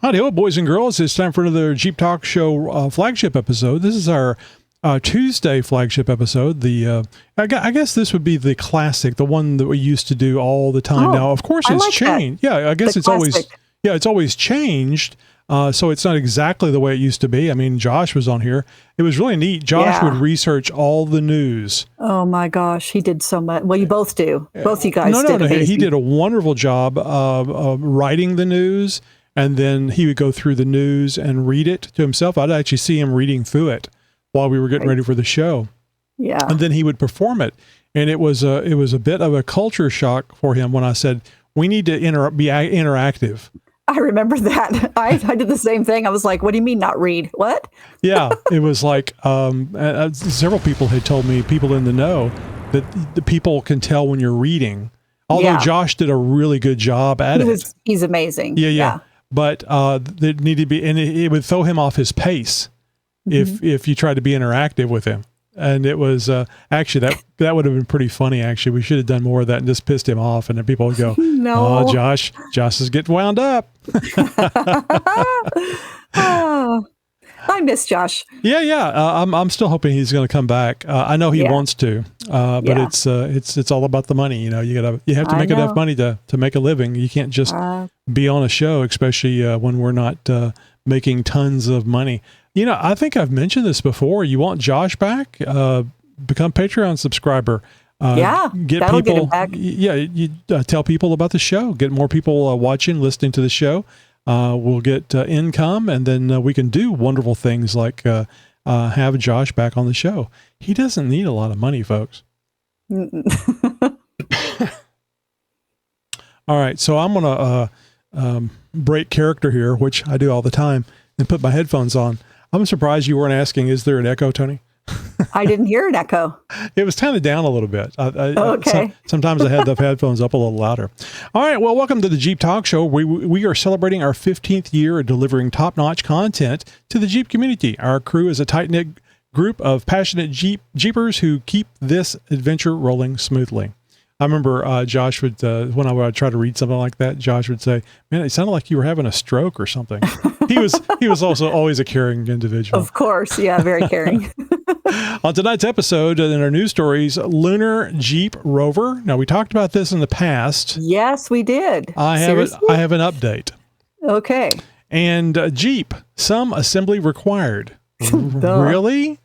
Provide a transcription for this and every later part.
Howdy, boys and girls. It's time for another Jeep Talk Show flagship episode. This is our Tuesday flagship episode. I guess this would be the classic, the one that we used to do all the time. Now, of course, it's changed. Yeah, I guess it's always changed. So it's not exactly the way it used to be. I mean, Josh was on here. It was really neat. Josh would research all the news. Oh my gosh, he did so much. Well, you both do. Both you guys did. No, he did a wonderful job of writing the news. And then he would go through the news and read it to himself. I'd actually see him reading through it while we were getting ready for the show. Yeah. And then he would perform it. And it was a bit of a culture shock for him when I said, we need to be interactive. I remember that. I did the same thing. I was like, what do you mean not read? What? Yeah. It was like, several people had told me, people in the know, that the people can tell when you're reading. Although Josh did a really good job at it. He's amazing. Yeah. But there needed to be, and it would throw him off his pace if you tried to be interactive with him. And it was actually that would have been pretty funny. Actually, we should have done more of that and just pissed him off. And then people would go, "No, oh, Josh is getting wound up." Oh, I miss Josh. Yeah. I'm still hoping he's going to come back. I know he wants to, but it's all about the money. You know, you have to make enough money to make a living. You can't just be on a show, especially when we're not making tons of money. You know, I think I've mentioned this before. You want Josh back? Become Patreon subscriber. Get him back. Yeah, you tell people about the show. Get more people watching, listening to the show. We'll get income, and then we can do wonderful things like have Josh back on the show. He doesn't need a lot of money, folks. All right, so I'm going to break character here, which I do all the time, and put my headphones on. I'm surprised you weren't asking, is there an echo, Tony? I didn't hear an echo. It was kind of down a little bit. Okay. Sometimes I had the headphones up a little louder. All right. Well, welcome to the Jeep Talk Show. We are celebrating our 15th year of delivering top-notch content to the Jeep community. Our crew is a tight-knit group of passionate Jeepers who keep this adventure rolling smoothly. I remember Josh would, when I would try to read something like that, Josh would say, "Man, it sounded like you were having a stroke or something." He was also always a caring individual. Of course. Yeah, very caring. On tonight's episode, in our news stories, Lunar Jeep Rover. Now, we talked about this in the past. Yes, we did. I have an update. Okay. And Jeep, some assembly required. Really?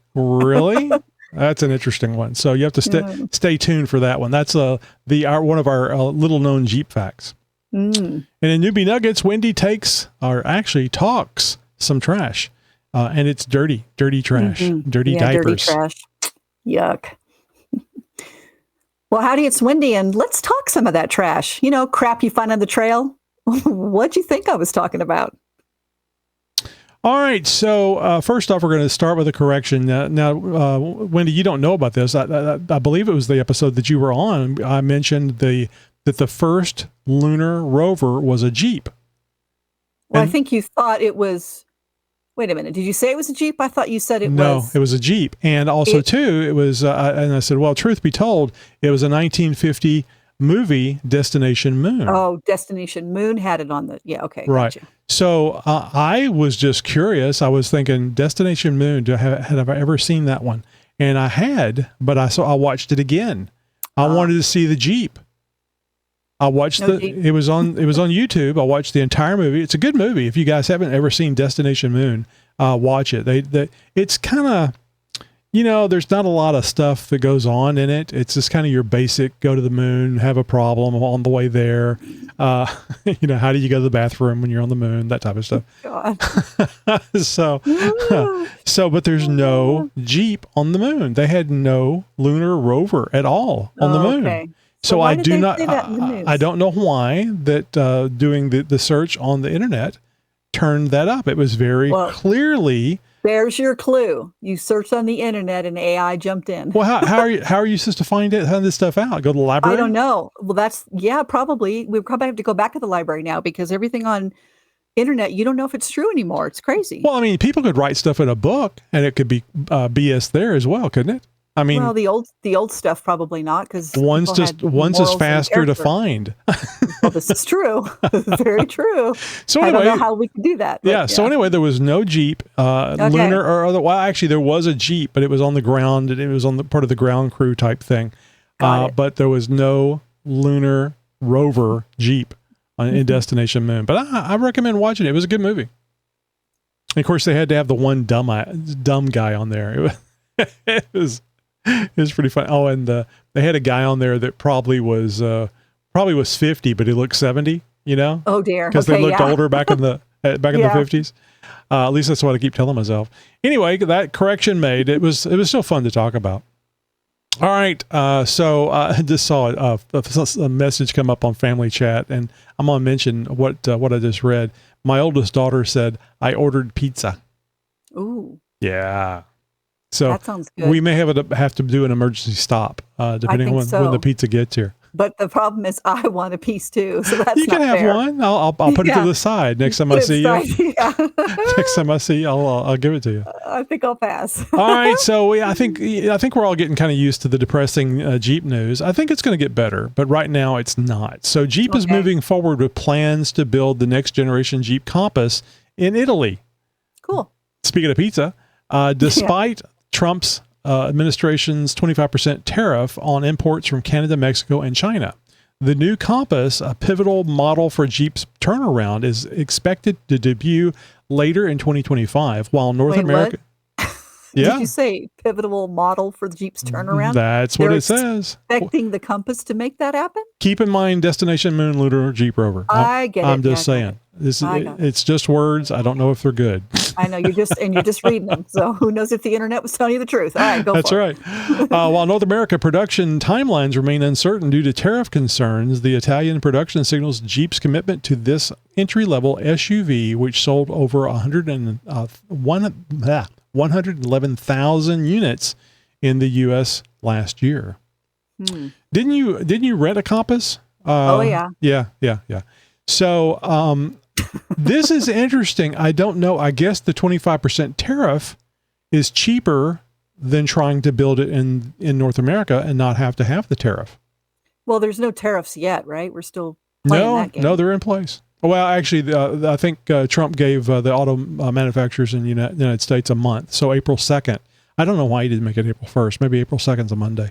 That's an interesting one. So you have to stay tuned for that one. That's one of our little known Jeep facts. And in Newbie Nuggets, Wendy talks some trash. And it's dirty trash, dirty diapers. Dirty trash. Yuck. Well, howdy, it's Wendy, and let's talk some of that trash. You know, crap you find on the trail. What'd you think I was talking about? All right. So first off, we're going to start with a correction. Now, Wendy, you don't know about this. I believe it was the episode that you were on. I mentioned that the first lunar rover was a Jeep. Well, I think you thought it was. Wait a minute. Did you say it was a Jeep? I thought you said it was. No, it was a Jeep. And also, it was, and I said, well, truth be told, it was a 1950 movie, Destination Moon. Oh, Destination Moon had it on the, okay. Right. Gotcha. So I was just curious. I was thinking, Destination Moon, have I ever seen that one? And I had, but I watched it again. I wanted to see the Jeep. I watched it was on YouTube. I watched the entire movie. It's a good movie. If you guys haven't ever seen Destination Moon, watch it. It's kind of, there's not a lot of stuff that goes on in it. It's just kind of your basic go to the moon, have a problem on the way there. How do you go to the bathroom when you're on the moon? That type of stuff. God. But there's no Jeep on the moon. They had no lunar rover at all on the moon. Okay. So I do not. I don't know why that doing the search on the internet turned that up. It was very clearly. There's your clue. You searched on the internet and AI jumped in. Well, how are you supposed to find this stuff out? Go to the library? I don't know. Well, probably. We probably have to go back to the library now because everything on internet, you don't know if it's true anymore. It's crazy. Well, I mean, people could write stuff in a book and it could be BS there as well, couldn't it? I mean, well, the old stuff probably not, because one's just faster to find. Well, this is true. Very true. So anyway, I don't know anyway, how we can do that. But yeah. So anyway, there was no Jeep, lunar or other. Well, actually, there was a Jeep, but it was on the ground. And it was on the part of the ground crew type thing. But there was no lunar rover Jeep in Destination Moon. But I recommend watching it. It was a good movie. And of course, they had to have the one dumb guy on there. It was pretty fun. Oh, and they had a guy on there that probably was 50, but he looked 70. You know? Oh dear, because they looked older back in the 50s. At least that's what I keep telling myself. Anyway, that correction made. It was still fun to talk about. All right, so I just saw a message come up on Family Chat, and I'm going to mention what I just read. My oldest daughter said, I ordered pizza. Ooh. Yeah. So that sounds good. We may have to do an emergency stop, depending on when the pizza gets here. But the problem is I want a piece too, so that's you can not have fair. One. I'll put it to the side next time I see you. Yeah. Next time I see you, I'll give it to you. I think I'll pass. All right, so I think we're all getting kind of used to the depressing Jeep news. I think it's going to get better, but right now it's not. So Jeep is moving forward with plans to build the next generation Jeep Compass in Italy. Cool. Speaking of pizza, despite Trump's administration's 25% tariff on imports from Canada, Mexico, and China. The new Compass, a pivotal model for Jeep's turnaround, is expected to debut later in 2025, while North America... Yeah. Did you say pivotal model for the Jeep's turnaround? That's what it says. Expecting the Compass to make that happen? Keep in mind Destination Moon Lunar Jeep Rover. I get it. I'm just saying. It's just words. I don't know if they're good. I know you're just reading them. So who knows if the internet was telling you the truth? All right, go That's for it. That's right. While North America production timelines remain uncertain due to tariff concerns, the Italian production signals Jeep's commitment to this entry-level SUV, which sold over 111,000 units in the U.S. last year. Didn't you rent a Compass? Oh yeah. Yeah. So this is interesting. I don't know. I guess the 25% tariff is cheaper than trying to build it in North America and not have to have the tariff. Well, there's no tariffs yet, right? We're still playing that game. No, they're in place. Well, actually, I think Trump gave the auto manufacturers in the United States a month. So April 2nd. I don't know why he didn't make it April 1st. Maybe April 2nd is a Monday.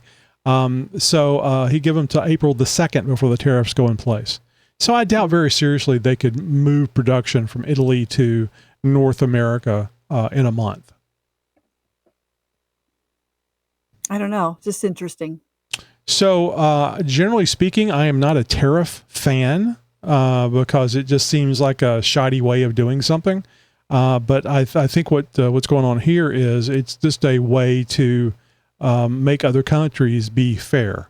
So he gave them to April the 2nd before the tariffs go in place. So I doubt very seriously they could move production from Italy to North America in a month. I don't know. Just interesting. So generally speaking, I am not a tariff fan because it just seems like a shoddy way of doing something. But I think what's going on here is it's just a way to make other countries be fair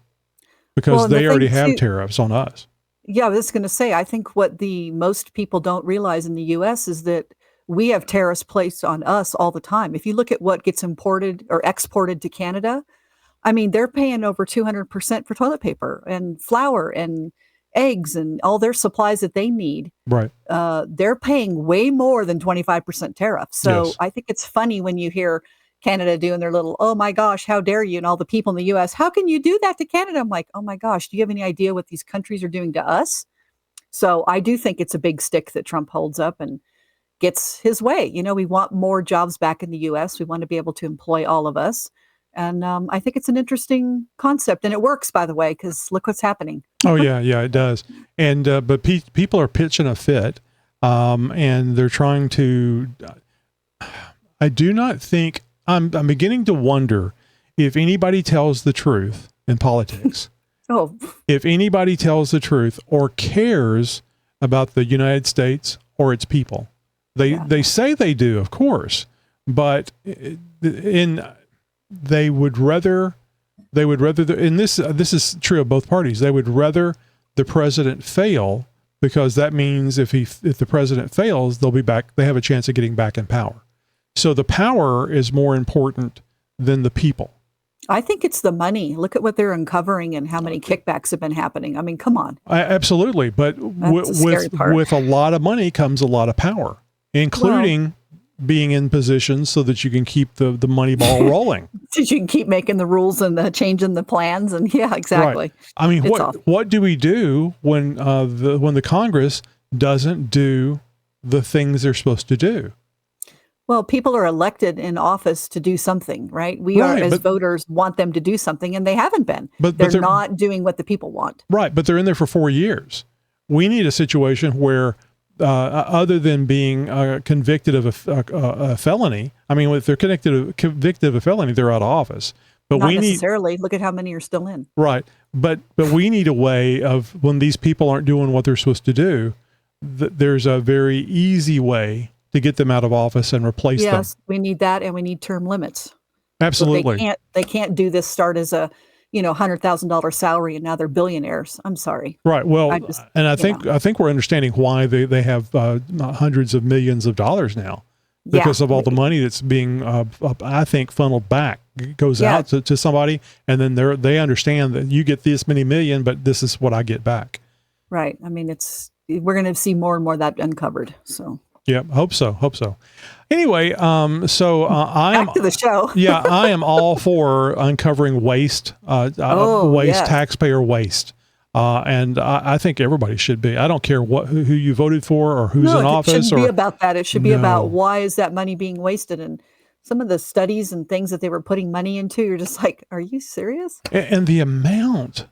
because they already have tariffs on us. Yeah, I was going to say, I think what the most people don't realize in the U.S. is that we have tariffs placed on us all the time. If you look at what gets imported or exported to Canada, I mean, they're paying over 200% for toilet paper and flour and eggs and all their supplies that they need. Right. They're paying way more than 25% tariff. So yes. I think it's funny when you hear Canada doing their little, oh my gosh, how dare you? And all the people in the US, how can you do that to Canada? I'm like, oh my gosh, do you have any idea what these countries are doing to us? So I do think it's a big stick that Trump holds up and gets his way. You know, we want more jobs back in the US. We want to be able to employ all of us. And I think it's an interesting concept. And it works, by the way, because look what's happening. Oh, yeah, it does. And but people are pitching a fit and they're trying to, I do not think, I'm beginning to wonder if anybody tells the truth in politics. If anybody tells the truth or cares about the United States or its people. They say they do, of course, but they would rather, and this is true of both parties. They would rather the president fail because that means if the president fails, they'll be back. They have a chance of getting back in power. So the power is more important than the people. I think it's the money. Look at what they're uncovering and how many kickbacks have been happening. I mean, come on. Absolutely. But with a lot of money comes a lot of power, including being in position so that you can keep the money ball rolling. So you can keep making the rules and changing the plans, and exactly. Right. I mean, what do we do when the Congress doesn't do the things they're supposed to do? Well, people are elected in office to do something, right? We are, as voters, want them to do something, and they haven't been. But they're not doing what the people want. Right, but they're in there for 4 years. We need a situation where, other than being convicted of a felony, I mean, if they're convicted of a felony, they're out of office. But not necessarily. Look at how many are still in. Right, but we need a way of, when these people aren't doing what they're supposed to do, there's a very easy way to get them out of office and replace them. Yes, we need that, and we need term limits. Absolutely. So they can't do this, start as a $100,000 salary, and now they're billionaires. I'm sorry. Right. Well, I think we're understanding why they have hundreds of millions of dollars now, because of all the money that's being, I think, funneled back. It goes out to somebody, and then they understand that you get this many million, but this is what I get back. Right. I mean, we're going to see more and more of that uncovered. So. Yeah, hope so. Anyway, so back to the show. Yeah, I am all for uncovering waste, taxpayer waste, and I think everybody should be. I don't care who you voted for or who's in office. It shouldn't be about that. It should be about why is that money being wasted, and some of the studies and things that they were putting money into. You're just like, are you serious? And the amount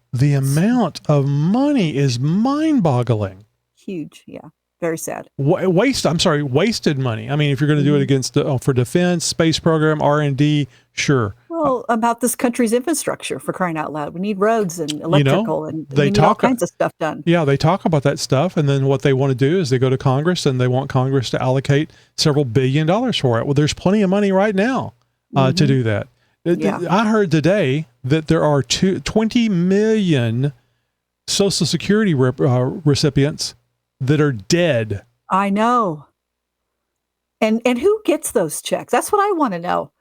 of money is mind-boggling. Huge, yeah. Very sad. Wasted money. I mean, if you're going to do it against for defense, space program, R&D, sure. Well, about this country's infrastructure, for crying out loud. We need roads and electrical, and we need all kinds of stuff done. Yeah, they talk about that stuff, and then what they want to do is they go to Congress and they want Congress to allocate several $1 billion for it. Well, there's plenty of money right now to do that. I heard today that there are 20 million Social Security recipients that are dead. I know. And who gets those checks? That's what I want to know.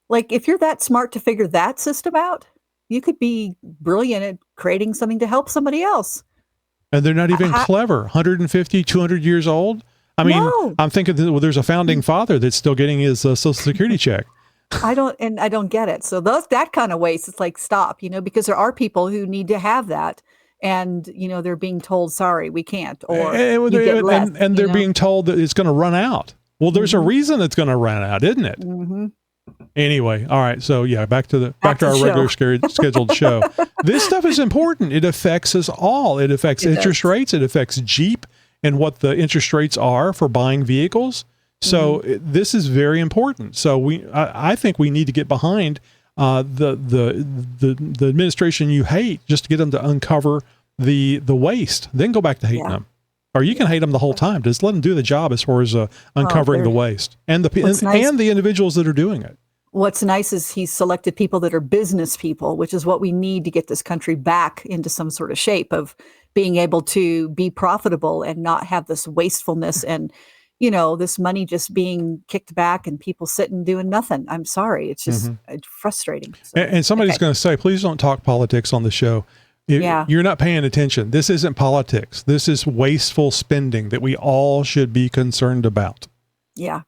Like, if you're that smart to figure that system out, you could be brilliant at creating something to help somebody else. And they're not even clever. 150, 200 years old. I mean, I'm thinking there's a founding father that's still getting his Social Security check. I don't get it. So that kind of waste, it's like, stop, because there are people who need to have that. And, they're being told, sorry, we can't, or you get less, and they're being told that it's going to run out. Well, there's a reason it's going to run out, isn't it? Mm-hmm. Anyway. All right. So back to our regular scheduled show. This stuff is important. It affects us all. It affects interest rates. It affects Jeep and what the interest rates are for buying vehicles. So this is very important. So I think we need to get behind the administration you hate, just to get them to uncover the waste, then go back to hating them. Or you can hate them the whole time. Just let them do the job as far as uncovering the waste and the individuals that are doing it. What's nice is he's selected people that are business people, which is what we need to get this country back into some sort of shape of being able to be profitable and not have this wastefulness and this money just being kicked back and people sitting doing nothing. I'm sorry. It's just frustrating. So, and somebody's going to say, please don't talk politics on the show. You're not paying attention. This isn't politics. This is wasteful spending that we all should be concerned about. Yeah.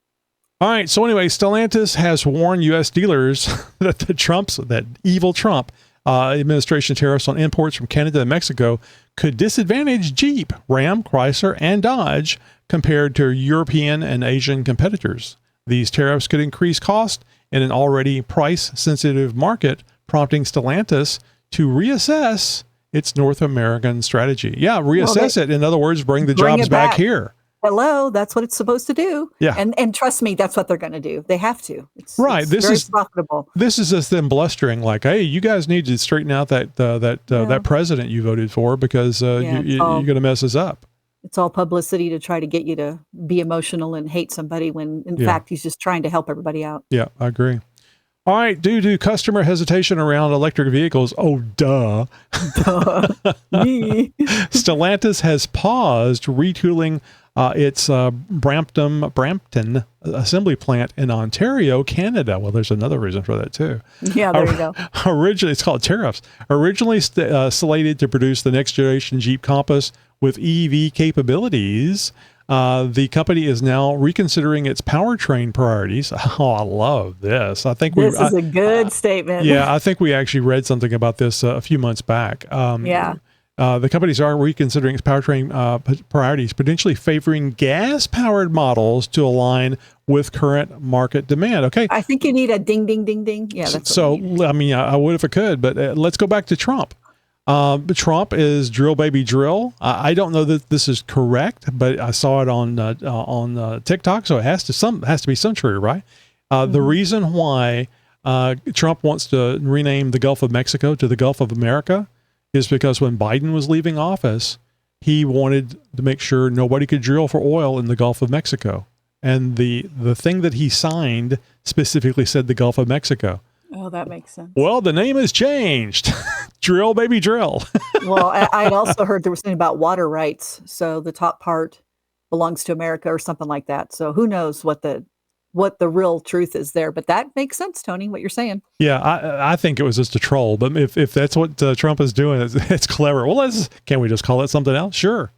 All right. So anyway, Stellantis has warned U.S. dealers that that evil Trump administration tariffs on imports from Canada and Mexico could disadvantage Jeep, Ram, Chrysler, and Dodge compared to European and Asian competitors. These tariffs could increase cost in an already price-sensitive market, prompting Stellantis to reassess its North American strategy. Yeah, reassess it. In other words, bring the jobs back here. Hello, that's what it's supposed to do. Yeah. And trust me, that's what they're going to do. They have to. It's this very is profitable. This is just them blustering like, hey, you guys need to straighten out that president you voted for because you're going to mess us up. It's all publicity to try to get you to be emotional and hate somebody when, in fact, he's just trying to help everybody out. Yeah, I agree. All right, due to customer hesitation around electric vehicles, Stellantis has paused retooling its Brampton assembly plant in Ontario, Canada. Well, there's another reason for that too. Yeah, there you go. Originally, it's called tariffs. Originally slated to produce the next generation Jeep Compass with EV capabilities, The company is now reconsidering its powertrain priorities. Oh, I love this. I think this is a good statement. Yeah, I think we actually read something about this a few months back. The companies are reconsidering its powertrain priorities, potentially favoring gas-powered models to align with current market demand. Okay. I think you need a ding, ding, ding, ding. Yeah. That's so, I mean, I would if I could, but let's go back to Trump. Trump is drill, baby, drill. I don't know that this is correct, but I saw it on TikTok, so it has to be some truth, right? The reason why Trump wants to rename the Gulf of Mexico to the Gulf of America is because when Biden was leaving office, he wanted to make sure nobody could drill for oil in the Gulf of Mexico. And the thing that he signed specifically said the Gulf of Mexico. Oh, that makes sense. Well, the name has changed. Drill, baby, drill. Well, I'd also heard there was something about water rights. So the top part belongs to America or something like that. So who knows what the real truth is there. But that makes sense, Tony, what you're saying. Yeah, I think it was just a troll. But if that's what Trump is doing, it's clever. Well, can we just call it something else? Sure.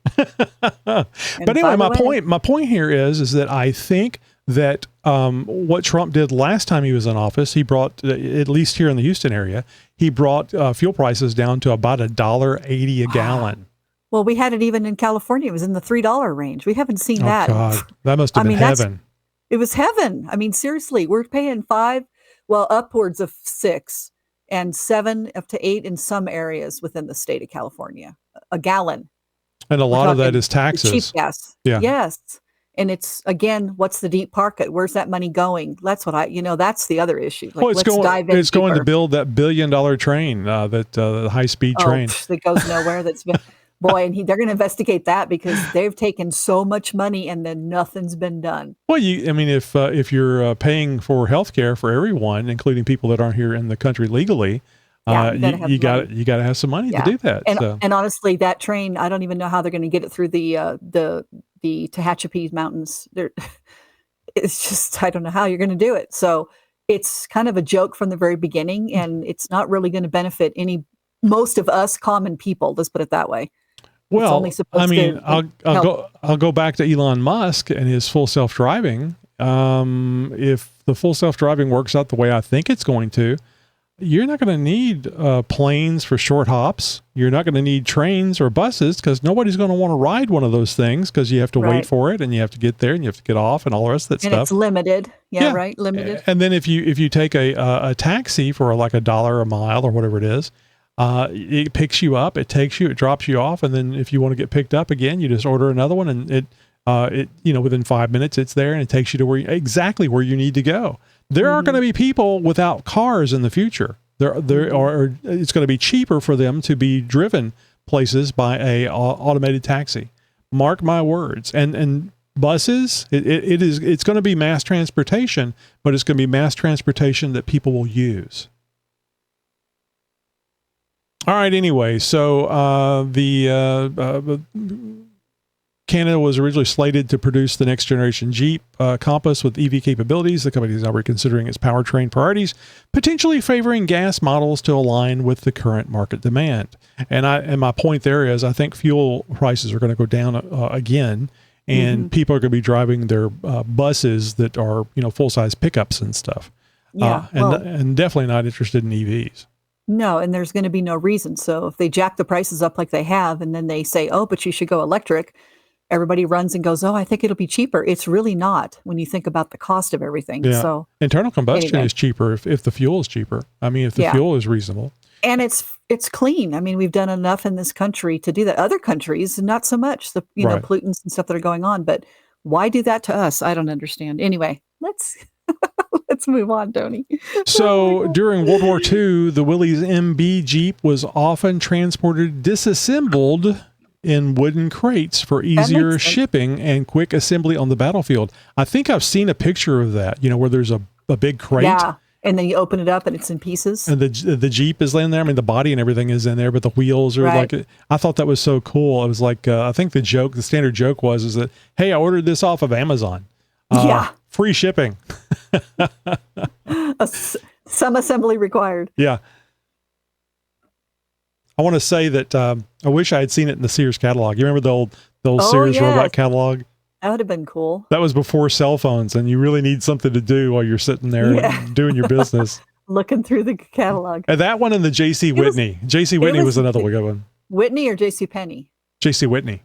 But anyway, my point here is that I think that what Trump did last time he was in office, he brought, at least here in the Houston area, he brought fuel prices down to about $1.80 a gallon. Well, we had it even in California. It was in the $3 range. We haven't seen that. God, that must have been heaven. It was heaven. I mean, seriously, we're paying upwards of 6 and 7 up to 8 in some areas within the state of California, a gallon. And a lot of that is taxes. Cheap gas. Yeah. Yes. And it's, again, what's the deep pocket? Where's that money going? That's what that's the other issue. Like, it's going to build that $1 billion train, the high-speed train. That goes nowhere. Boy, and they're going to investigate that because they've taken so much money and then nothing's been done. Well, if you're paying for healthcare for everyone, including people that aren't here in the country legally, you got to have some money to do that. And honestly, that train, I don't even know how they're going to get it through the Tehachapi Mountains. It's just, I don't know how you're going to do it. So it's kind of a joke from the very beginning, and it's not really going to benefit most of us common people. Let's put it that way. Well, I'll go back to Elon Musk and his full self-driving. If the full self-driving works out the way I think it's going to, you're not going to need planes for short hops. You're not going to need trains or buses because nobody's going to want to ride one of those things because you have to wait for it and you have to get there and you have to get off and all the rest of that stuff. And it's limited. Yeah, right. Limited. And then if you take a taxi for like $1 a mile or whatever it is, it picks you up, it takes you, it drops you off. And then if you want to get picked up again, you just order another one and it within 5 minutes it's there and it takes you to exactly where you need to go. There are going to be people without cars in the future. It's going to be cheaper for them to be driven places by a automated taxi. Mark my words. And buses, it's going to be mass transportation, but it's going to be mass transportation that people will use. All right. Anyway, so Canada was originally slated to produce the next generation Jeep Compass with EV capabilities. The company is now reconsidering its powertrain priorities, potentially favoring gas models to align with the current market demand. And my point there is, I think fuel prices are going to go down again, and people are going to be driving their buses that are full size pickups and stuff. And definitely not interested in EVs. No, and there's going to be no reason. So if they jack the prices up like they have, and then they say, oh, but you should go electric, everybody runs and goes, oh, I think it'll be cheaper. It's really not when you think about the cost of everything. Yeah. So internal combustion is cheaper if the fuel is cheaper. I mean, if the fuel is reasonable. And it's clean. I mean, we've done enough in this country to do that. Other countries, not so much, the pollutants and stuff that are going on. But why do that to us? I don't understand. Anyway, let's move on, Tony. So during World War II, the Willys MB Jeep was often transported disassembled in wooden crates for easier shipping and quick assembly on the battlefield. I think I've seen a picture of that, where there's a big crate. Yeah, and then you open it up and it's in pieces. And the Jeep is in there. I mean, the body and everything is in there, but the wheels are I thought that was so cool. It was like, I think the standard joke is that, hey, I ordered this off of Amazon. Free shipping. Some assembly required. Yeah. I want to say that I wish I had seen it in the Sears catalog. You remember the old Sears robot catalog? That would have been cool. That was before cell phones, and you really need something to do while you're sitting there doing your business. Looking through the catalog. And that one and the J.C. Whitney. J.C. Whitney was another good one. Whitney or J.C. Penney? J.C. Whitney.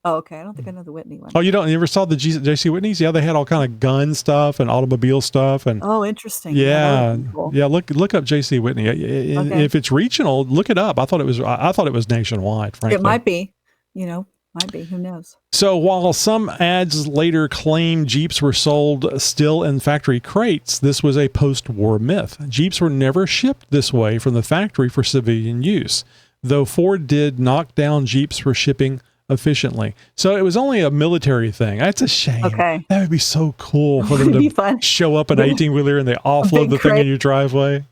Oh, okay. I don't think I know the Whitney one. Oh, you ever saw the J.C. Whitneys? Yeah, they had all kind of gun stuff and automobile stuff. And oh, interesting. Yeah. Cool. Yeah. Look up J.C. Whitney. Okay. If it's regional, look it up. I thought it was nationwide, frankly. It might be, might be. Who knows? So while some ads later claimed Jeeps were sold still in factory crates, this was a post-war myth. Jeeps were never shipped this way from the factory for civilian use, though Ford did knock down Jeeps for shipping efficiently. So it was only a military thing. That's a shame. Okay. That would be so cool for them to show up an 18-wheeler and they offload the thing in your driveway.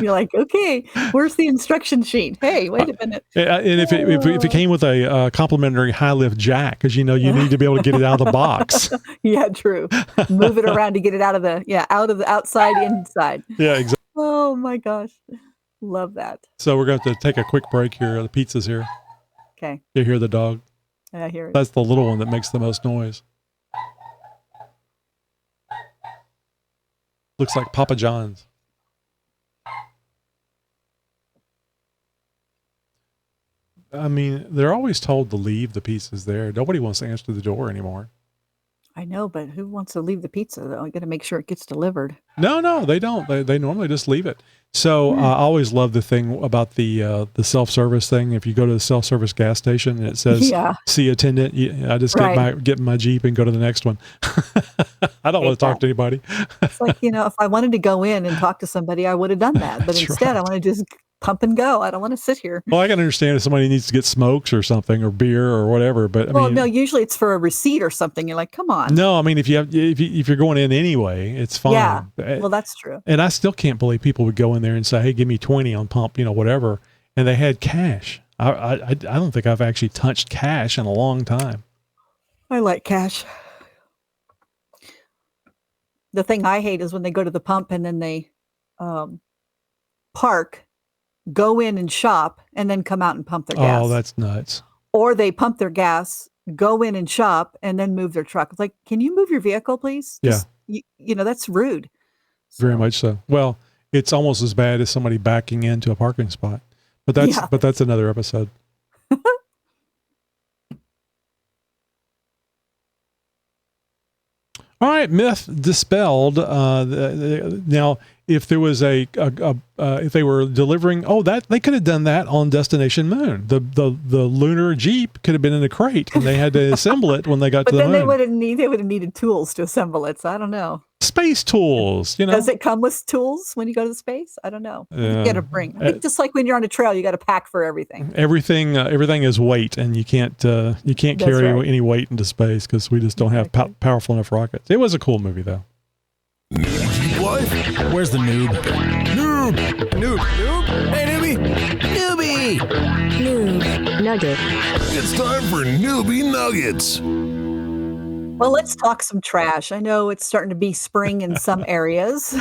You're like, okay, where's the instruction sheet? Hey, wait a minute. And if it came with a complimentary high lift jack, because you need to be able to get it out of the box. Yeah, true. Move it around to get it out of the outside, inside. Yeah, exactly. Oh my gosh. Love that. So we're going to take a quick break here. The pizza's here. Okay. You hear the dog? I hear it. That's the little one that makes the most noise. Looks like Papa John's. I mean, they're always told to leave the pizzas there. Nobody wants to answer the door anymore. I know, but who wants to leave the pizza, though? You got to make sure it gets delivered. No, they don't. They normally just leave it. So I always love the thing about the self-service thing. If you go to the self-service gas station and it says, see attendant, I just get in my Jeep and go to the next one. I don't want to talk to anybody. It's like, if I wanted to go in and talk to somebody, I would have done that. But instead, I want to just pump and go. I don't want to sit here. Well, I can understand if somebody needs to get smokes or something or beer or whatever, but no, usually it's for a receipt or something. You're like, come on. No, I mean, if you're going in anyway, it's fine. Yeah, well, that's true. And I still can't believe people would go in there and say, hey, give me 20 on pump, whatever. And they had cash. I don't think I've actually touched cash in a long time. I like cash. The thing I hate is when they go to the pump and then they park, go in and shop, and then come out and pump their gas. Oh, that's nuts. Or they pump their gas, go in and shop, and then move their truck. It's like, can you move your vehicle, please? Just, that's rude. Very much so. Well, it's almost as bad as somebody backing into a parking spot. But that's another episode. All right, myth dispelled. Now, if there was if they were delivering, they could have done that on Destination Moon. The lunar Jeep could have been in a crate, and they had to assemble it when they got to the moon. But then they would have needed tools to assemble it. So I don't know. Space tools, Does it come with tools when you go to space? I don't know. You got to bring. I think just like when you're on a trail, you got to pack for everything. Everything is weight, and you can't carry any weight into space because we just don't have powerful enough rockets. It was a cool movie, though. What? Where's the noob? Noob! Hey, newbie! Noob Nugget. It's time for Newbie Nuggets. Well, let's talk some trash. I know it's starting to be spring in some areas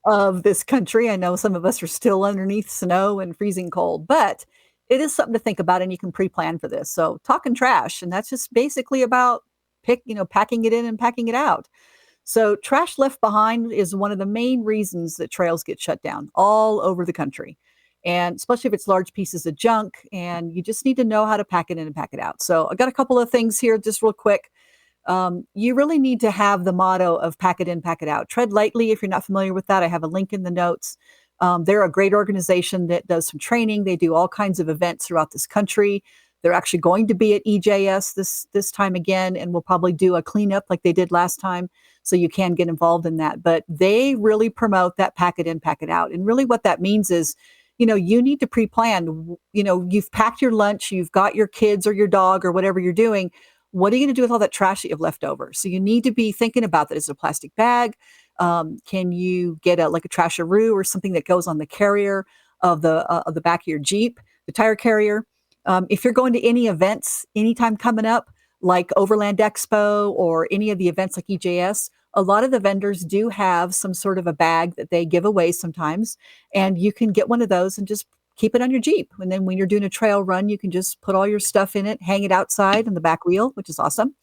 of this country. I know some of us are still underneath snow and freezing cold, but it is something to think about, and you can pre-plan for this. So talking trash, and that's just basically about packing it in and packing it out. So trash left behind is one of the main reasons that trails get shut down all over the country. And especially if it's large pieces of junk, and you just need to know how to pack it in and pack it out. So I got a couple of things here just real quick. You really need to have the motto of pack it in, pack it out. Tread lightly. If you're not familiar with that, I have a link in the notes. They're a great organization that does some training. They do all kinds of events throughout this country. They're actually going to be at EJS this time again, and we'll probably do a cleanup like they did last time. So you can get involved in that. But they really promote that pack it in, pack it out. And really what that means is, you need to pre-plan. You've packed your lunch, you've got your kids or your dog or whatever you're doing. What are you going to do with all that trash that you've left over? So you need to be thinking about that. Is it a plastic bag? Can you get a trasharoo or something that goes on the carrier of the back of your Jeep, the tire carrier? If you're going to any events anytime coming up, like Overland Expo or any of the events like EJS, a lot of the vendors do have some sort of a bag that they give away sometimes, and you can get one of those and just keep it on your Jeep. And then when you're doing a trail run, you can just put all your stuff in it, hang it outside on the back wheel, which is awesome.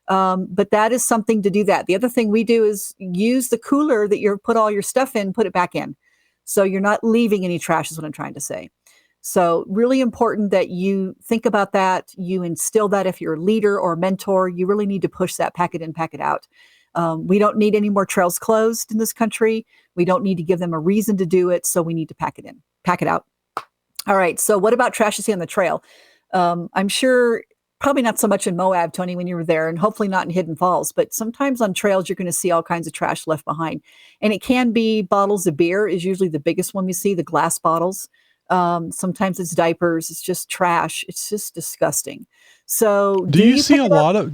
But that is something to do that. The other thing we do is use the cooler that you put all your stuff in, put it back in. So you're not leaving any trash is what I'm trying to say. So really important that you think about that. You instill that if you're a leader or a mentor, you really need to push that, pack it in, pack it out. We don't need any more trails closed in this country. We don't need to give them a reason to do it. So we need to pack it in, pack it out. All right. So what about trash you see on the trail? I'm sure probably not so much in Moab, Tony, when you were there, and hopefully not in Hidden Falls, but sometimes on trails, you're going to see all kinds of trash left behind. And it can be bottles of beer is usually the biggest one we see, the glass bottles. Sometimes it's diapers. It's just trash. It's just disgusting. So do you see a lot of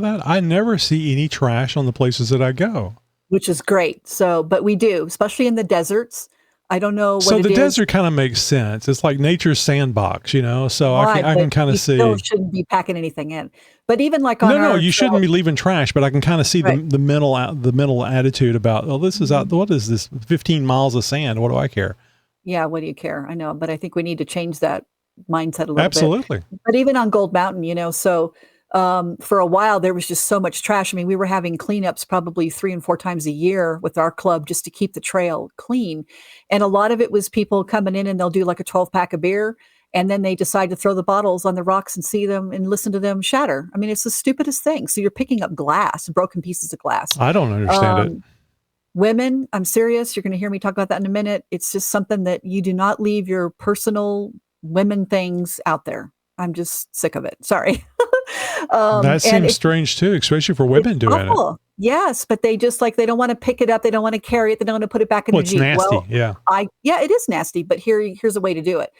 that? I never see any trash on the places that I go. Which is great. So, but we do, especially in the deserts. I don't know what so the desert kind of makes sense. It's like nature's sandbox, so right, I can kind of see. You shouldn't be packing anything in. But even like on no, you shouldn't be leaving trash. But I can kind of see the mental attitude about, this is out. What is this? 15 miles of sand. What do I care? Yeah, what do you care? I know, but I think we need to change that mindset a little Absolutely. bit. But even on Gold Mountain, so for a while there was just so much trash. I mean, we were having cleanups probably 3 and 4 times a year with our club just to keep the trail clean. And a lot of it was people coming in and they'll do like a 12-pack of beer. And then they decide to throw the bottles on the rocks and see them and listen to them shatter. I mean, it's the stupidest thing. So you're picking up glass, broken pieces of glass. I don't understand it. Women, I'm serious. You're going to hear me talk about that in a minute. It's just something that you do not leave your personal women things out there. I'm just sick of it. Sorry. That seems strange too, especially for women doing it. Yes, but they just they don't want to pick it up. They don't want to carry it. They don't want to put it back in the Jeep. It's nasty. Yeah, it is nasty, but here's a way to do it.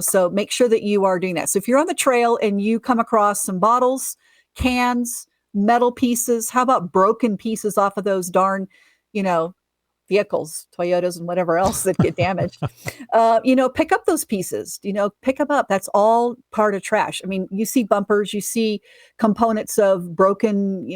So make sure that you are doing that. So if you're on the trail and you come across some bottles, cans, metal pieces, how about broken pieces off of those darn vehicles, Toyotas and whatever else that get damaged, pick up those pieces, pick them up. That's all part of trash. I mean, you see bumpers, you see components of broken,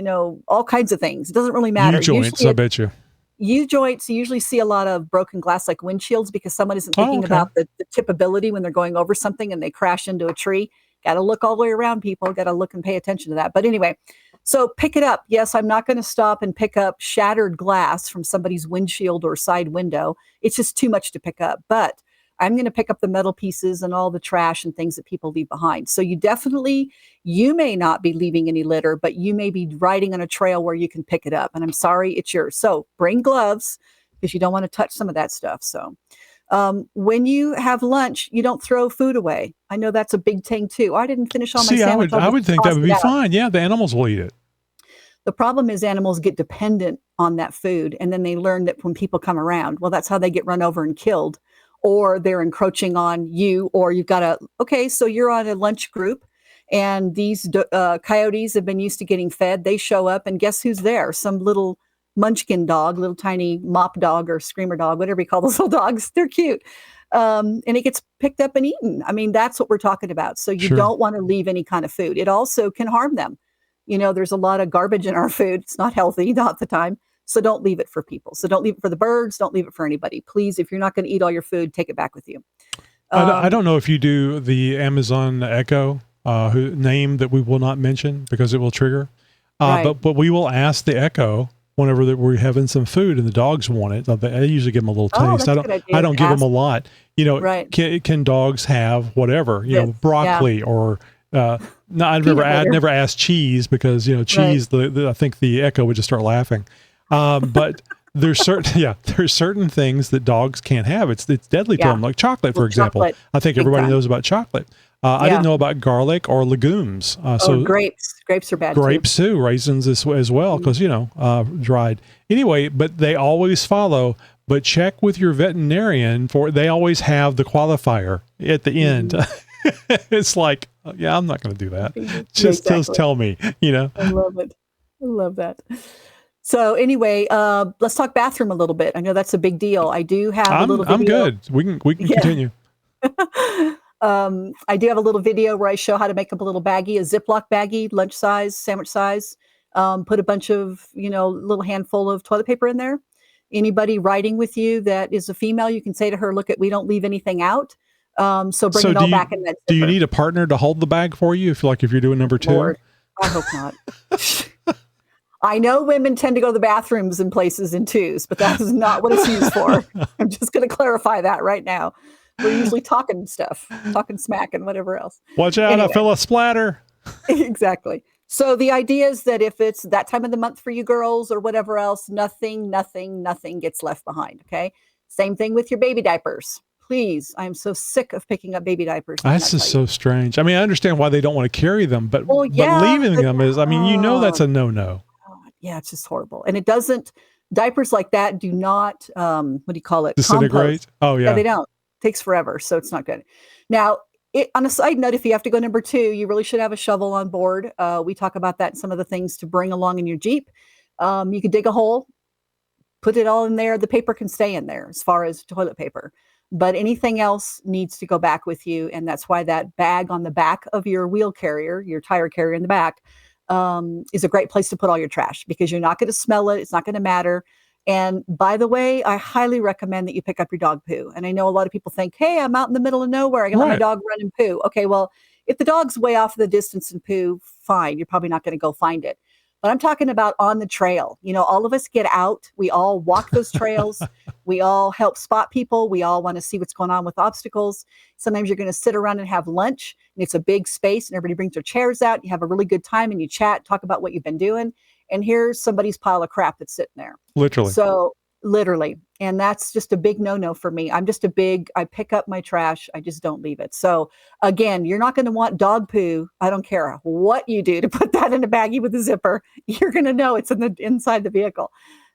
all kinds of things. It doesn't really matter. U-joints, I bet you. U-joints, you usually see a lot of broken glass like windshields because someone isn't thinking about the tippability when they're going over something and they crash into a tree. Got to look all the way around, people. Got to look and pay attention to that. But anyway, so pick it up. Yes, I'm not going to stop and pick up shattered glass from somebody's windshield or side window. It's just too much to pick up. But I'm going to pick up the metal pieces and all the trash and things that people leave behind. So you may not be leaving any litter, but you may be riding on a trail where you can pick it up. And I'm sorry, it's yours. So bring gloves because you don't want to touch some of that stuff. So when you have lunch, you don't throw food away. I know that's a big thing too. I didn't finish all my sandwich. I would think that would be fine. Yeah, the animals will eat it. The problem is animals get dependent on that food. And then they learn that when people come around, well, that's how they get run over and killed, or they're encroaching on you, or you've got so you're on a lunch group and these coyotes have been used to getting fed. They show up and guess who's there? Some little munchkin dog, little tiny mop dog or screamer dog, whatever you call those little dogs. They're cute. And it gets picked up and eaten. I mean, that's what we're talking about. So you don't want to leave any kind of food. It also can harm them. There's a lot of garbage in our food. It's not healthy, not the time. So don't leave it for people. So don't leave it for the birds. Don't leave it for anybody. Please, if you're not going to eat all your food, take it back with you. I don't know if you do the Amazon Echo name that we will not mention because it will trigger. But we will ask the Echo whenever that we're having some food and the dogs want it. I usually give them a little taste. I don't give them a lot. Can dogs have whatever? Broccoli or. No, I'd never asked cheese because cheese. I think the Echo would just start laughing. But there's certain things that dogs can't have. It's deadly to them, like chocolate, for example. Chocolate. I think everybody knows about chocolate. I didn't know about garlic or legumes. So grapes are bad. Grapes too, raisins as well, because dried. Anyway, but they always follow. But check with your veterinarian they always have the qualifier at the end. It's like, I'm not going to do that. Just tell me, I love it. I love that. So anyway, let's talk bathroom a little bit. I know that's a big deal. I do have a little video. I'm good. We can continue. I do have a little video where I show how to make up a little baggie, a Ziploc baggie, lunch size, sandwich size. Put a bunch of, little handful of toilet paper in there. Anybody riding with you that is a female, you can say to her, we don't leave anything out. So bring it all back in that zipper. Do you need a partner to hold the bag for you if you're doing number 2? Lord. I hope not. I know women tend to go to the bathrooms in places in twos, but that is not what it's used for. I'm just going to clarify that right now. We're usually talking stuff, talking smack and whatever else. Watch out, Anyway. I feel a splatter. Exactly. So the idea is that if it's that time of the month for you girls or whatever else, nothing gets left behind. Okay. Same thing with your baby diapers. Please. I'm so sick of picking up baby diapers. That's just so strange. I mean, I understand why they don't want to carry them, but yeah, leaving them is, I mean, that's a no-no. Yeah, it's just horrible. And it doesn't, diapers like that do not, what do you call it? Disintegrate? Compost. Oh, yeah. Yeah, they don't. It takes forever, so it's not good. Now, on a side note, if you have to go number 2, you really should have a shovel on board. We talk about that in some of the things to bring along in your Jeep. You could dig a hole, put it all in there. The paper can stay in there as far as toilet paper. But anything else needs to go back with you. And that's why that bag on the back of your wheel carrier, your tire carrier in the back, is a great place to put all your trash because you're not going to smell it. It's not going to matter. And by the way, I highly recommend that you pick up your dog poo. And I know a lot of people think, hey, I'm out in the middle of nowhere. I can let my dog run and poo. Okay, well, if the dog's way off the distance and poo, fine. You're probably not going to go find it. But I'm talking about on the trail. All of us get out. We all walk those trails. We all help spot people. We all want to see what's going on with obstacles. Sometimes you're going to sit around and have lunch, and it's a big space, and everybody brings their chairs out. You have a really good time, and you chat, talk about what you've been doing. And here's somebody's pile of crap that's sitting there. Literally. So literally. And that's just a big no-no for me. I pick up my trash. I just don't leave it. So again, you're not going to want dog poo. I don't care what you do to put that in a baggie with a zipper. You're going to know it's inside the vehicle.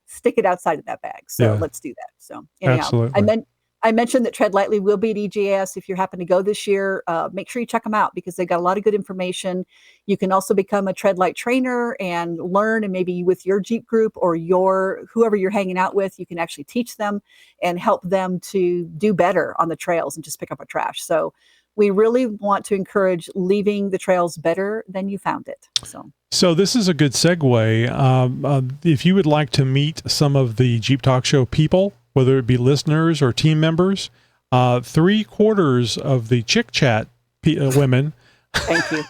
Stick it outside of that bag. So let's do that. So anyhow, absolutely. I mentioned that Tread Lightly will be at EJS. If you happen to go this year, make sure you check them out because they got a lot of good information. You can also become a Tread Light trainer and learn, and maybe with your Jeep group or whoever you're hanging out with, you can actually teach them and help them to do better on the trails and just pick up our trash. So we really want to encourage leaving the trails better than you found it. So this is a good segue. If you would like to meet some of the Jeep Talk Show people, whether it be listeners or team members, 3/4 of the Chick Chat women Thank you.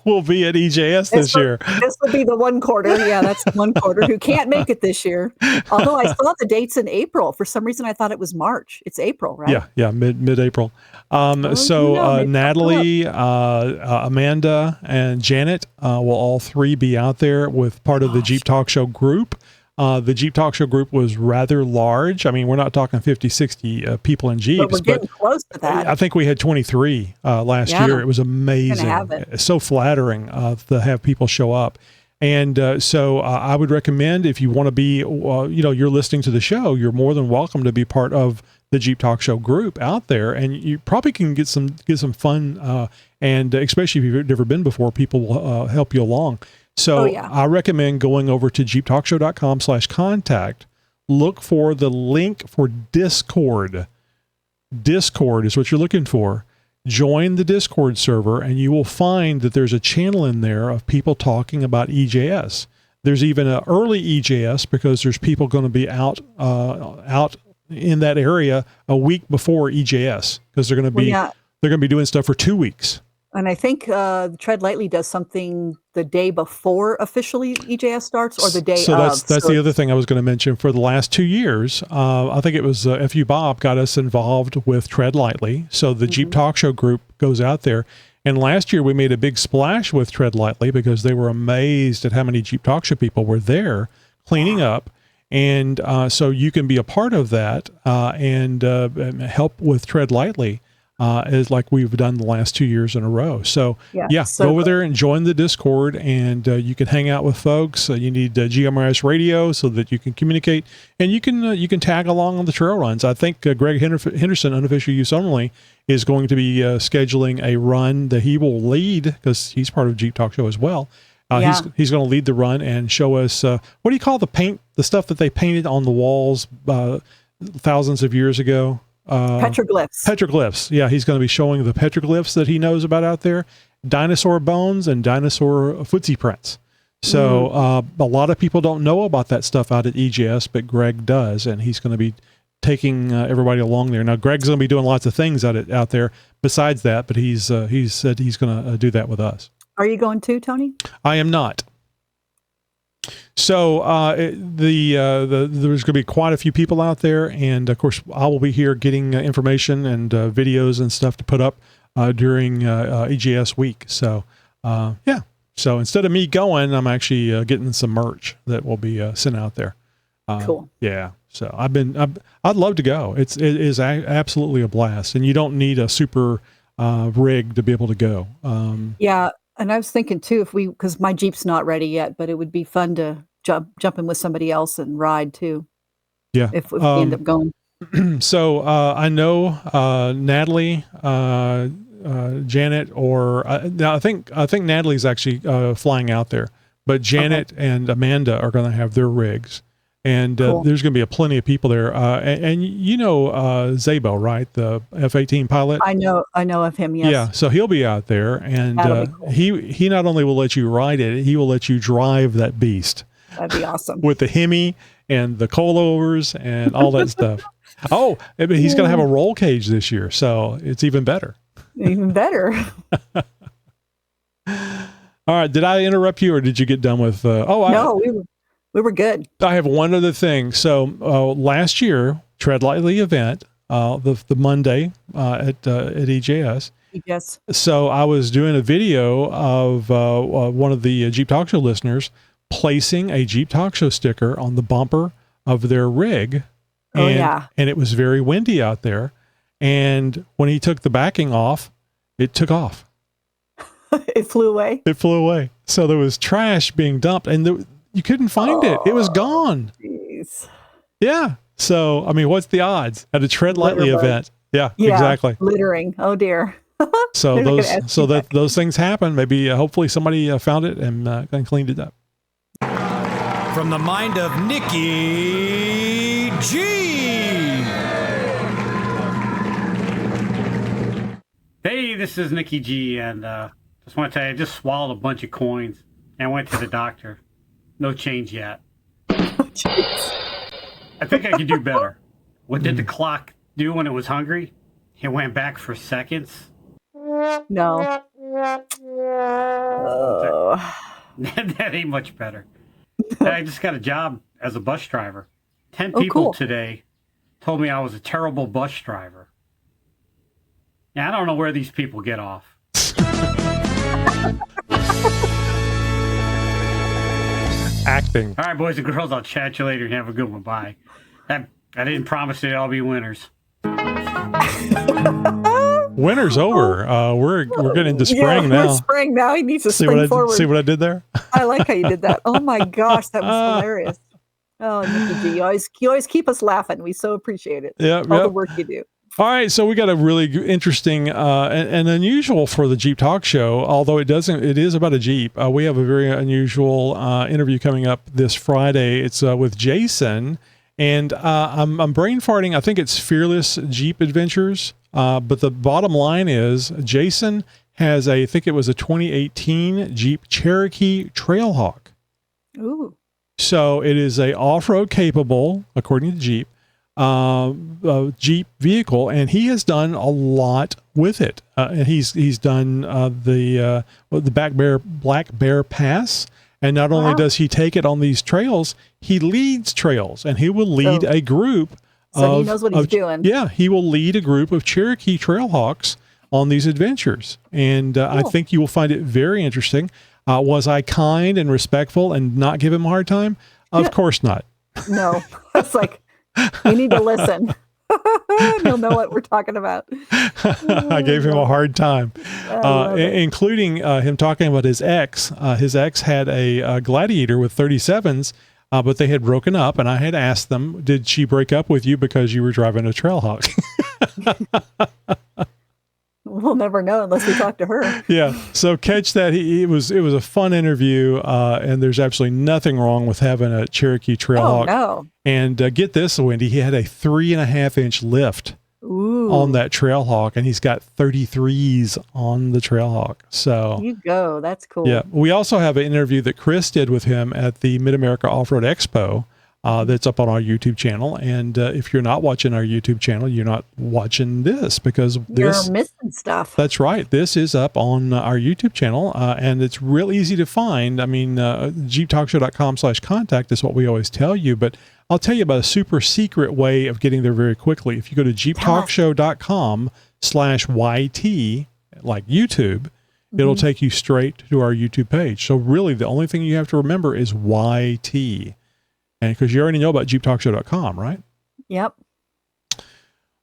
will be at EJS this year. This will be the 1/4. Yeah, that's 1/4 who can't make it this year. Although I saw the dates in April. For some reason, I thought it was March. It's April, right? Yeah, mid-April. Natalie, Amanda, and Janet will all 3 be out there with part of the Jeep Talk Show group. The Jeep Talk Show group was rather large. I mean, we're not talking 50, 60 people in Jeeps. But we're getting close to that. I think we had 23 last year. It was amazing. It's so flattering to have people show up. And so I would recommend if you want to be, you're listening to the show, you're more than welcome to be part of the Jeep Talk Show group out there. And you probably can get some fun, and especially if you've never been before, people will help you along. So I recommend going over to xjtalk.com/contact. Look for the link for Discord. Discord is what you're looking for. Join the Discord server, and you will find that there's a channel in there of people talking about EJS. There's even an early EJS because there's people going to be out in that area a week before EJS because they're going to be doing stuff for 2 weeks. And I think Tread Lightly does something the day before officially EJS starts or the day so that's the other thing I was going to mention. For the last 2 years, I think it was FU Bob got us involved with Tread Lightly. So the Jeep Talk Show group goes out there. And last year we made a big splash with Tread Lightly because they were amazed at how many Jeep Talk Show people were there cleaning up. And so you can be a part of that and help with Tread Lightly. Is like we've done the last 2 years in a row. So go over there and join the Discord, and you can hang out with folks. You need GMRS radio so that you can communicate, and you can tag along on the trail runs. I think Greg Henderson, unofficial use only, is going to be scheduling a run that he will lead because he's part of Jeep Talk Show as well. He's going to lead the run and show us what do you call the stuff that they painted on the walls thousands of years ago. Petroglyphs. Yeah, he's going to be showing the petroglyphs that he knows about out there, dinosaur bones and dinosaur footsie prints. So a lot of people don't know about that stuff out at EJS, but Greg does, and he's going to be taking everybody along there. Now, Greg's going to be doing lots of things out there besides that, but he's said he's going to do that with us. Are you going too, Tony? I am not. So there's going to be quite a few people out there, and of course I will be here getting information and videos and stuff to put up during EGS week. So yeah, so instead of me going, I'm actually getting some merch that will be sent out there. Cool. Yeah. So I'd love to go. It is absolutely a blast, and you don't need a super rig to be able to go. Yeah. And I was thinking too, because my Jeep's not ready yet, but it would be fun to jump in with somebody else and ride too. Yeah. If we end up going. So I know Natalie, Janet, or now I think Natalie's actually flying out there, but Janet and Amanda are going to have their rigs. And Cool. There's going to be plenty of people there. And you know Zabo, right? The F-18 pilot? I know of him, yes. Yeah, so he'll be out there, and Cool. he not only will let you ride it, he will let you drive that beast. That'd be awesome. With the Hemi and the coilovers and all that stuff. Oh, he's going to have a roll cage this year, so it's even better. Even better. All right, did I interrupt you, or did you get done with... No, we were good. I have one other thing. So last year, Tread Lightly event, the Monday at EJS. Yes. So I was doing a video of one of the Jeep Talk Show listeners placing a Jeep Talk Show sticker on the bumper of their rig. And it was very windy out there. And when he took the backing off, it took off. It flew away. It flew away. So there was trash being dumped, and you couldn't find it. It was gone. Geez. Yeah. So, I mean, what's the odds at a Tread Lightly event? Yeah, exactly. Littering. Oh dear. So those things happen. Maybe hopefully somebody found it and cleaned it up. From the mind of Nikki G. Hey, this is Nikki G, and just want to tell you, I just swallowed a bunch of coins and went to the doctor. No change yet. I think I could do better. What did the clock do when it was hungry? It went back for seconds. No. That ain't much better. I just got a job as a bus driver. 10 people today told me I was a terrible bus driver. Yeah, I don't know where these people get off. Acting. All right, boys and girls, I'll chat you later and have a good one. Bye. I didn't promise they'd all be winners. Winter's over. We're getting into spring now. We're spring now. He needs to spring forward. See what I did there? I like how you did that. Oh my gosh, that was hilarious. Oh, Nikki G, you always keep us laughing. We so appreciate it. Yeah, all the work you do. All right, so we got a really interesting and unusual for the Jeep Talk Show, although it is about a Jeep. We have a very unusual interview coming up this Friday. It's with Jason, and I'm brain farting. I think it's Fearless Jeep Adventures, but the bottom line is Jason has I think it was a 2018 Jeep Cherokee Trailhawk. Ooh. So it is a off-road capable, according to Jeep, Jeep vehicle, and he has done a lot with it. And he's done the Black Bear Pass, and not only does he take it on these trails, he leads trails, and he will lead a group. So he knows what he's doing. Yeah, he will lead a group of Cherokee Trailhawks on these adventures, and cool. I think you will find it very interesting. Was I kind and respectful and not give him a hard time? Of course not. No, it's like, you need to listen. You'll know what we're talking about. I gave him a hard time, including him talking about his ex. His ex had a Gladiator with 37s, but they had broken up, and I had asked them, did she break up with you because you were driving a Trailhawk? We'll never know unless we talk to her. Yeah. So catch that. It was a fun interview, and there's absolutely nothing wrong with having a Cherokee Trailhawk. Oh, no. And get this, Wendy, he had a 3.5-inch lift on that Trailhawk, and he's got 33s on the Trailhawk. So you go. That's cool. Yeah. We also have an interview that Chris did with him at the Mid-America Off-Road Expo. that's up on our YouTube channel. And if you're not watching our YouTube channel, you're not watching this because you're missing stuff. That's right. This is up on our YouTube channel, and it's real easy to find. I mean, xjtalkshow.com/contact is what we always tell you, but I'll tell you about a super secret way of getting there very quickly. If you go to xjtalkshow.com/YT, like YouTube, it'll take you straight to our YouTube page. So really, the only thing you have to remember is YT. And because you already know about jeeptalkshow.com, right? Yep.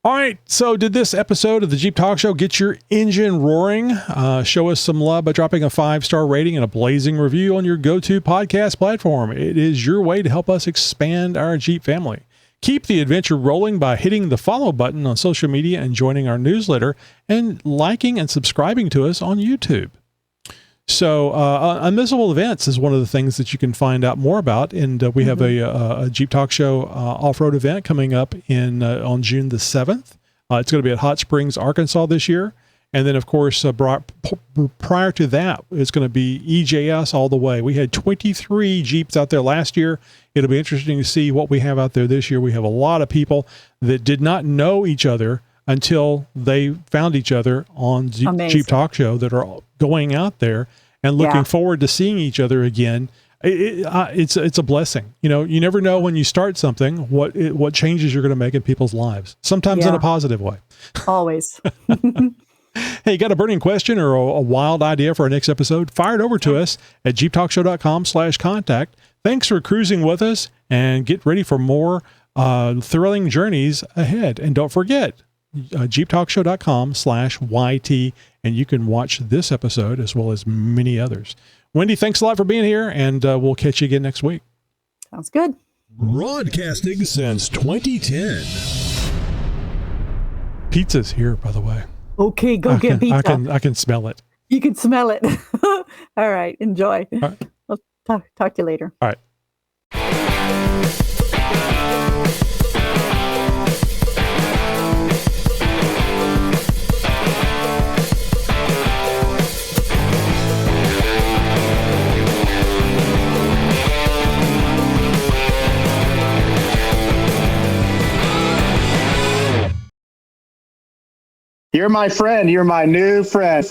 All right. So did this episode of the Jeep Talk Show get your engine roaring? Show us some love by dropping a 5-star rating and a blazing review on your go-to podcast platform. It is your way to help us expand our Jeep family. Keep the adventure rolling by hitting the follow button on social media and joining our newsletter and liking and subscribing to us on YouTube. So Unmissable Events is one of the things that you can find out more about. And we have a Jeep Talk Show off-road event coming up on June the 7th. It's going to be at Hot Springs, Arkansas this year. And then, of course, prior to that, it's going to be EJS all the way. We had 23 Jeeps out there last year. It'll be interesting to see what we have out there this year. We have a lot of people that did not know each other until they found each other on Jeep Talk Show that are going out there and looking forward to seeing each other again. It's a blessing. You know, you never know when you start something, what changes you're going to make in people's lives, sometimes in a positive way. Always. Hey, got a burning question or a wild idea for our next episode? Fire it over to us at jeeptalkshow.com/contact. Thanks for cruising with us, and get ready for more thrilling journeys ahead. And don't forget, jeeptalkshow.com/YT, and you can watch this episode as well as many others. Wendy, thanks a lot for being here, and we'll catch you again next week. Sounds good. Broadcasting since 2010. Pizza's here, by the way. Okay, get pizza. I can smell it. You can smell it. All right, enjoy. All right. I'll talk to you later. All right. You're my friend. You're my new friend.